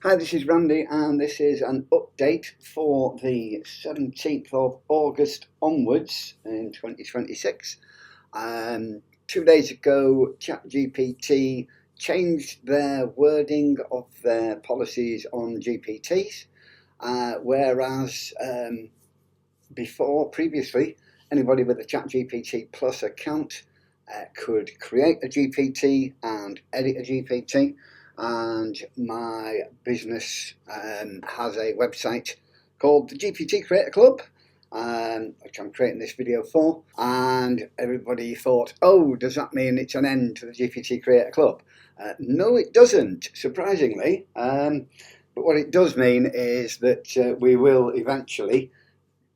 Hi, this is Randy, and this is an update for the 17th of August onwards in 2026. 2 days ago, ChatGPT changed their wording of their policies on GPTs, whereas previously, anybody with a ChatGPT Plus account could create a GPT and edit a GPT. And my business has a website called the GPT Creator Club, which I'm creating this video for. And everybody thought, oh, does that mean it's an end to the GPT Creator Club? No, it doesn't, surprisingly. But what it does mean is that we will eventually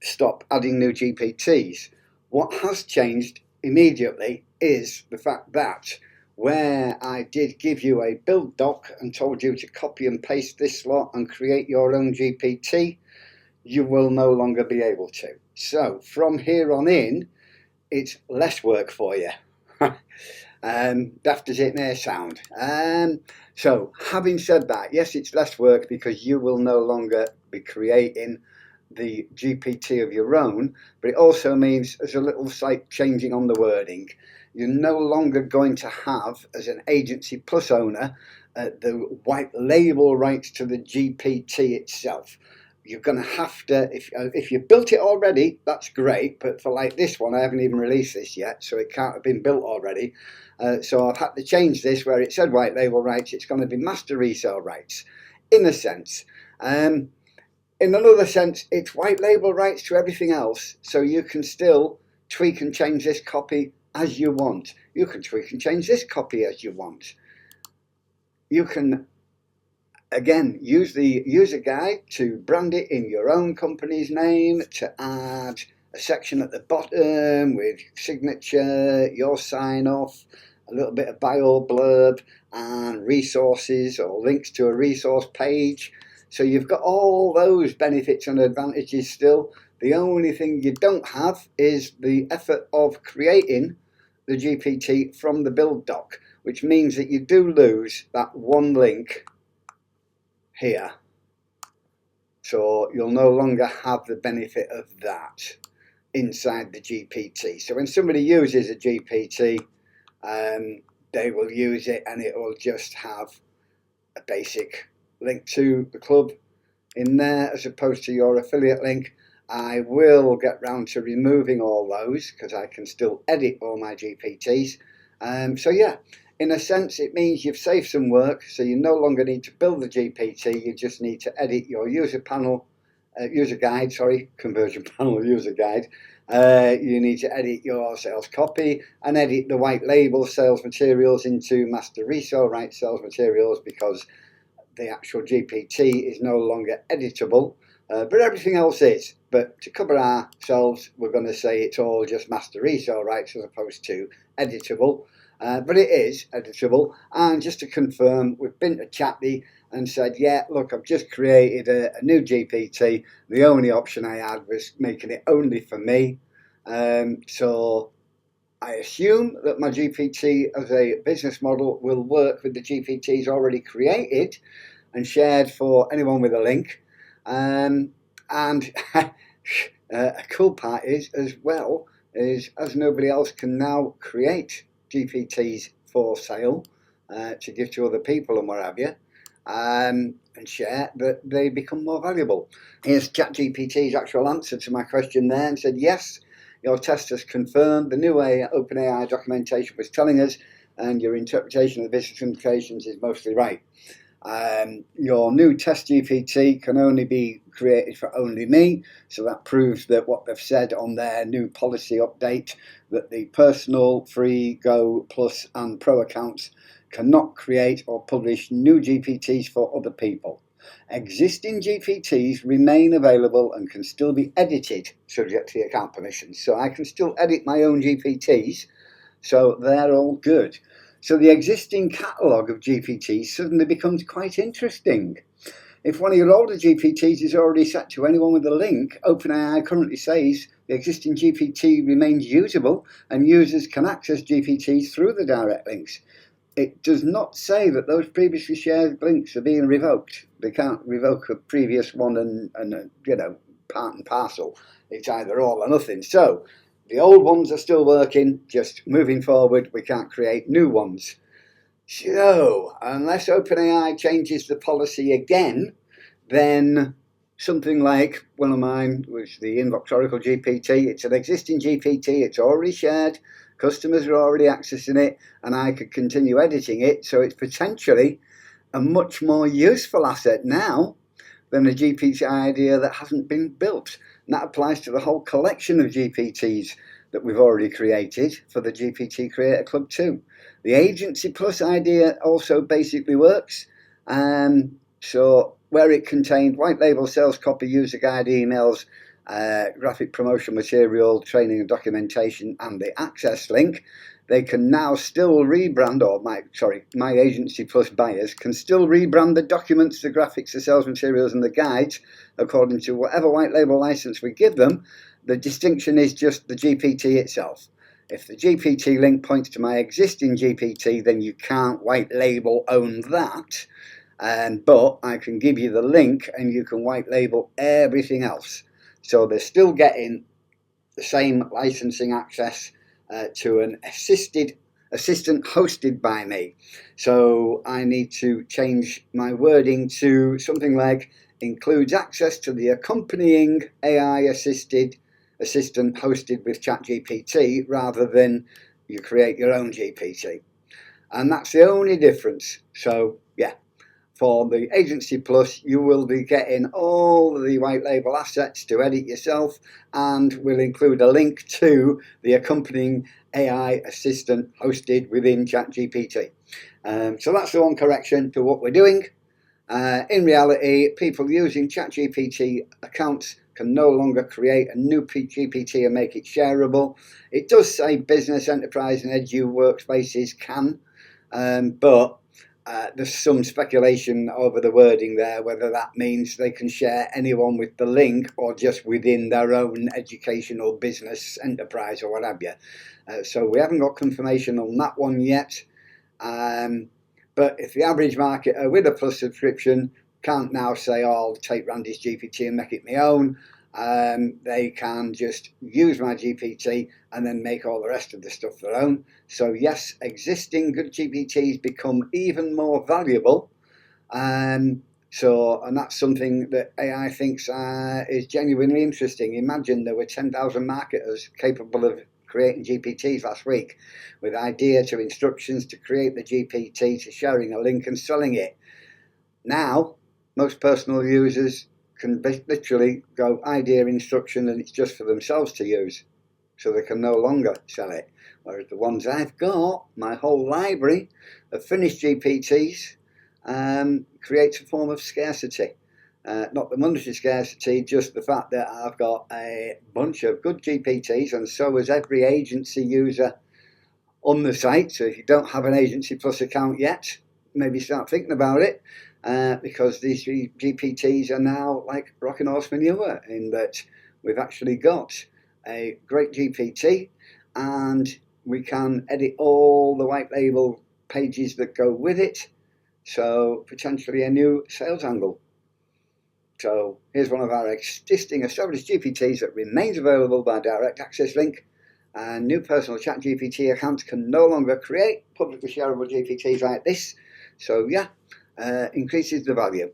stop adding new GPTs. What has changed immediately is the fact that where I did give you a build doc and told you to copy and paste this lot and create your own GPT, you will no longer be able to. So from here on in, it's less work for you. Daft as it may sound. So having said that, yes, it's less work because you will no longer be creating the GPT of your own, but it also means there's a little slight changing on the wording. You're no longer going to have, as an Agency Plus owner, the white label rights to the GPT itself. You're going to have to, if you built it already, that's great, but for like this one, I haven't even released this yet, so it can't have been built already. So I've had to change this where it said white label rights, it's going to be master resale rights, in a sense. In another sense, it's white label rights to everything else, so you can still tweak and change this copy as you want. You can tweak and change this copy as you want. You can, again, use the user guide to brand it in your own company's name, to add a section at the bottom with signature, your sign off, a little bit of bio blurb, and resources or links to a resource page. So you've got all those benefits and advantages still. The only thing you don't have is the effort of creating the GPT from the build doc, which means that you do lose that one link here. So you'll no longer have the benefit of that inside the GPT. So when somebody uses a GPT, they will use it and it will just have a basic link to the club in there as opposed to your affiliate link. I will get round to removing all those because I can still edit all my GPTs. So yeah, in a sense, it means you've saved some work. So you no longer need to build the GPT. You just need to edit your user guide. Conversion panel user guide. You need to edit your sales copy and edit the white label sales materials into master resale rights sales materials because the actual GPT is no longer editable. But everything else is. But to cover ourselves, we're going to say it's all just master resale rights as opposed to editable. But it is editable. And just to confirm, we've been to Chatty and said, yeah, look, I've just created a new GPT. The only option I had was making it only for me. So I assume that my GPT as a business model will work with the GPTs already created and shared for anyone with a link. And a cool part is, as well, is as nobody else can now create GPTs for sale to give to other people and what have you, and share, that they become more valuable. Here's ChatGPT's actual answer to my question there and said, yes, your test has confirmed the new OpenAI documentation was telling us, and your interpretation of the business implications is mostly right. Your new test GPT can only be created for only me, so that proves that what they've said on their new policy update, that the personal, free, Go, Plus and Pro accounts cannot create or publish new GPTs for other people. Existing GPTs remain available and can still be edited subject to the account permissions. So I can still edit my own GPTs, so they're all good. So the existing catalogue of GPTs suddenly becomes quite interesting. If one of your older GPTs is already set to anyone with a link, OpenAI currently says the existing GPT remains usable and users can access GPTs through the direct links. it does not say that those previously shared links are being revoked. They can't revoke a previous one and part and parcel. It's either all or nothing. So the old ones are still working, just moving forward, we can't create new ones. So unless OpenAI changes the policy again, then something like one of mine was the Inbox Oracle GPT. It's an existing GPT, it's already shared, customers are already accessing it, and I could continue editing it. So it's potentially a much more useful asset now than a GPT idea that hasn't been built. And that applies to the whole collection of GPTs that we've already created for the GPT Creator Club too. The Agency Plus idea also basically works. So where it contained white label sales copy, user guide, emails, graphic promotional material, training and documentation, and the access link, they can now still rebrand, or my Agency Plus buyers can still rebrand the documents, the graphics, the sales materials, and the guides according to whatever white label license we give them. The distinction is just the GPT itself. If the GPT link points to my existing GPT, then you can't white label own that. But I can give you the link and you can white label everything else. So they're still getting the same licensing access to an assistant hosted by me. So I need to change my wording to something like includes access to the accompanying AI assistant hosted with ChatGPT, rather than you create your own GPT. And that's the only difference. So yeah, for the Agency Plus, you will be getting all the white label assets to edit yourself, and will include a link to the accompanying AI assistant hosted within ChatGPT. So that's the one correction to what we're doing. In reality, people using ChatGPT accounts can no longer create a new GPT and make it shareable. It does say business, enterprise, and edu workspaces can, but there's some speculation over the wording there, whether that means they can share anyone with the link or just within their own educational business enterprise or what have you. So we haven't got confirmation on that one yet. But if the average marketer with a Plus subscription can't now say, oh, I'll take Randy's GPT and make it my own, they can just use my GPT and then make all the rest of the stuff their own. So yes, existing good GPTs become even more valuable. And that's something that AI thinks is genuinely interesting. Imagine there were 10,000 marketers capable of creating GPTs last week, with idea to instructions to create the GPT to sharing a link and selling it. Now, most personal users can literally go idea, instruction, and it's just for themselves to use. So they can no longer sell it. Whereas the ones I've got, my whole library of finished GPTs, creates a form of scarcity. Not the monetary scarcity, just the fact that I've got a bunch of good GPTs, and so has every agency user on the site. So if you don't have an Agency Plus account yet, maybe start thinking about it, because these GPTs are now like rocking horse manure, in that we've actually got a great GPT and we can edit all the white label pages that go with it. So potentially a new sales angle. So here's one of our existing established GPTs that remains available by direct access link, and new personal ChatGPT accounts can no longer create publicly shareable GPTs like this. So yeah, increases the value.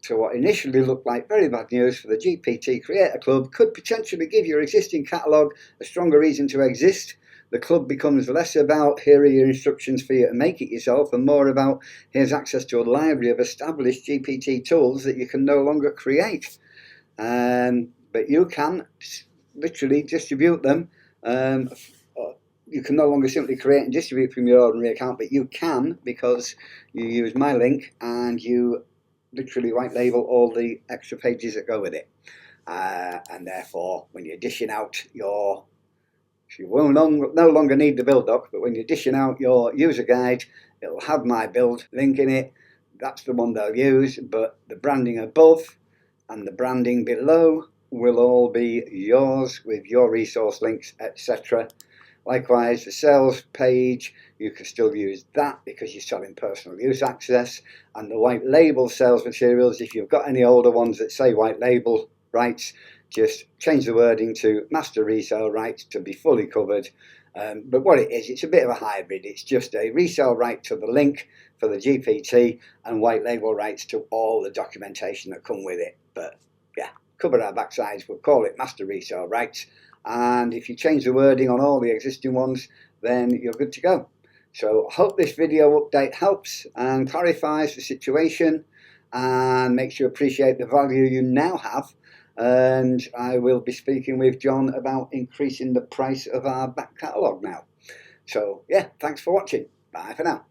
So what initially looked like very bad news for the GPT Creator Club could potentially give your existing catalogue a stronger reason to exist. The club becomes less about here are your instructions for you to make it yourself, and more about here's access to a library of established GPT tools that you can no longer create. But you can literally distribute them. You can no longer simply create and distribute from your ordinary account, but you can, because you use my link and you literally white label all the extra pages that go with it. And therefore, when you're dishing out your... You will no longer need the build doc, but when you're dishing out your user guide, it'll have my build link in it. That's the one they'll use, but the branding above and the branding below will all be yours with your resource links, etc. Likewise, the sales page, you can still use that because you're selling personal use access. And the white label sales materials, if you've got any older ones that say white label rights, just change the wording to master resale rights to be fully covered. But what it is, it's a bit of a hybrid. It's just a resale right to the link for the GPT and white label rights to all the documentation that come with it. But yeah, cover our backsides, we'll call it master resale rights. And if you change the wording on all the existing ones, then you're good to go. So I hope this video update helps and clarifies the situation and makes you appreciate the value you now have. And I will be speaking with John about increasing the price of our back catalogue now. So yeah, thanks for watching. Bye for now.